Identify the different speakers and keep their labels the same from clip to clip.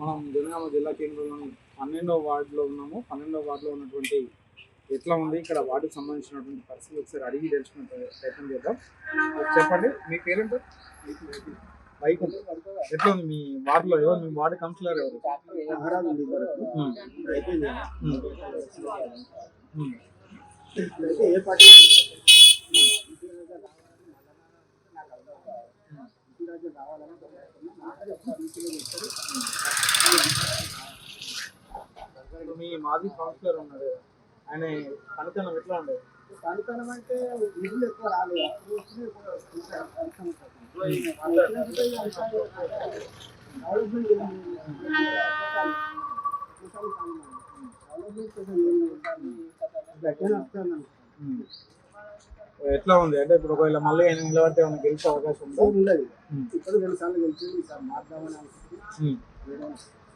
Speaker 1: మనం జనగామ జిల్లా కేంద్రంలోని 12వ వార్డులో ఉన్నాము. 12వ వార్డులో ఉన్నటువంటి ఎట్లా ఉంది ఇక్కడ వార్డుకు సంబంధించినటువంటి పరిస్థితి ఒకసారి అడిగి తెలుసుకునే ప్రయత్నం చేద్దాం. చెప్పండి, మీ పేరేంటో? బైక్ ఎట్లా ఉంది మీ వార్డులో? ఎవరు మీ వార్డు కౌన్సిలర్ ఎవరు?
Speaker 2: ఏ పార్టీ
Speaker 1: మీ మాజీ కౌన్సిలర్ ఉన్నారు, ఆయన పనితనం ఎట్లా ఉండేది?
Speaker 2: పనితనం అంటే నిధులు ఎక్కువ రాలేదు.
Speaker 1: ఎట్లా ఉంది అంటే ఇప్పుడు ఒకవేళ మళ్ళీ ఆయన నిలబడితే ఏమైనా గెలిచే అవకాశం ఉందా?
Speaker 2: ఉండదు. ఇప్పుడు 2 సార్లు గెలిచింది, ఈసారి మాట్లాడమని అనుకుంటుంది.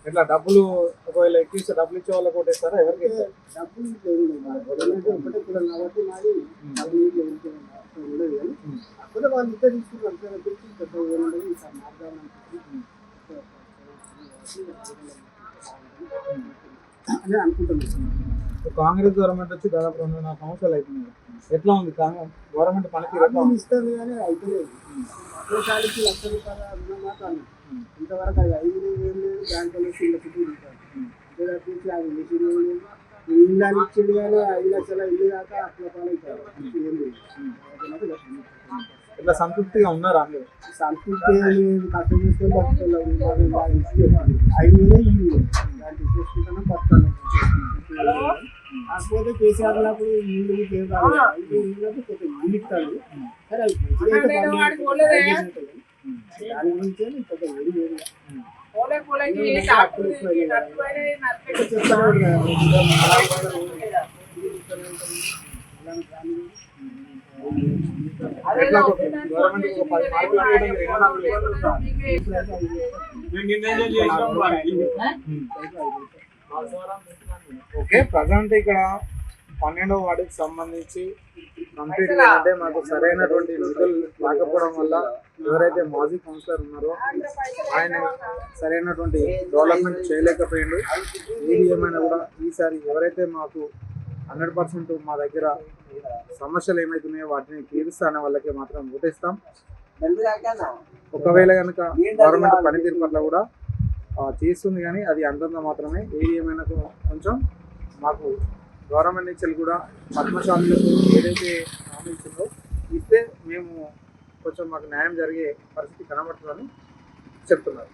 Speaker 1: ఎట్లా డబ్బులు ఒకవేళ ఎక్కిస్తే డబ్బులు ఇచ్చే వాళ్ళకి కొట్టేస్తారా? ఎవరికి
Speaker 2: డబ్బులు ఒకటే కులం కాబట్టి మాది ఉండదు. కానీ అక్కడ వాళ్ళు ఇద్దరు తీసుకున్నారు, పెద్ద ఉండదు. ఈసారి మాట్లాడమని అని అనుకుంటున్నాను.
Speaker 1: కాంగ్రెస్ గవర్నమెంట్ వచ్చి దాదాపు 2.5 సంవత్సరాలు అవుతుంది. ఎట్లా ఉంది గవర్నమెంట్ పనితీరు?
Speaker 2: ఇస్తుంది కానీ అయిపోలేదు. ఒక్కసారికి ₹1,00,000 రుణమాట అన్నారు. ఇంతవరకు అది 5,000 బ్యాంకులో చుట్టూ ఉంటారు. అంతే అది మెషిన్ ఇల్లు ఇచ్చేది కానీ 5 లక్షల ఇల్లు దాకా అట్లా పాలవుతారు.
Speaker 1: ఇట్లా సంతృప్తిగా ఉన్నారా మీరు?
Speaker 2: సంతృప్తి కష్టం చేసుకొని బతుకుతున్నాం. 5,000 ఇల్లు దాంట్లో చూసుకుంటాను బతుకుతాను. కాకపోతే కేసీఆర్ ఉన్నప్పుడు ఇల్లు ఇల్లు కొంచెం ఇస్తాడు. సరే దాని గురించి కొంచెం వేరు
Speaker 1: ఓకే. ప్రజెంట్ ఇక్కడ 12వ వార్డుకి సంబంధించి కంప్లీట్ ఏంటంటే మాకు సరైనటువంటి నిధులు రాకపోవడం వల్ల ఎవరైతే మాజీ కౌన్సిలర్ ఉన్నారో ఆయన సరైనటువంటి డెవలప్మెంట్ చేయలేకపోయిండు. ఏది ఏమైనా కూడా ఈసారి ఎవరైతే మాకు 100% మా దగ్గర సమస్యలు ఏమైతున్నాయో వాటిని తీరుస్తానే వాళ్ళకి మాత్రం ఓటేస్తాం. ఒకవేళ కనుక గవర్నమెంట్ పనితీరు పట్ల కూడా చేస్తుంది కానీ అది అంతంత మాత్రమే. ఏది ఏమైనా కొంచెం మాకు గవర్నమెంట్ నుంచి కూడా పద్మశాలకు ఏదైతే హామీ ఇచ్చిందో ఇస్తే మేము కొంచెం మాకు న్యాయం జరిగే పరిస్థితి కనబడుతుందని చెప్తున్నారు.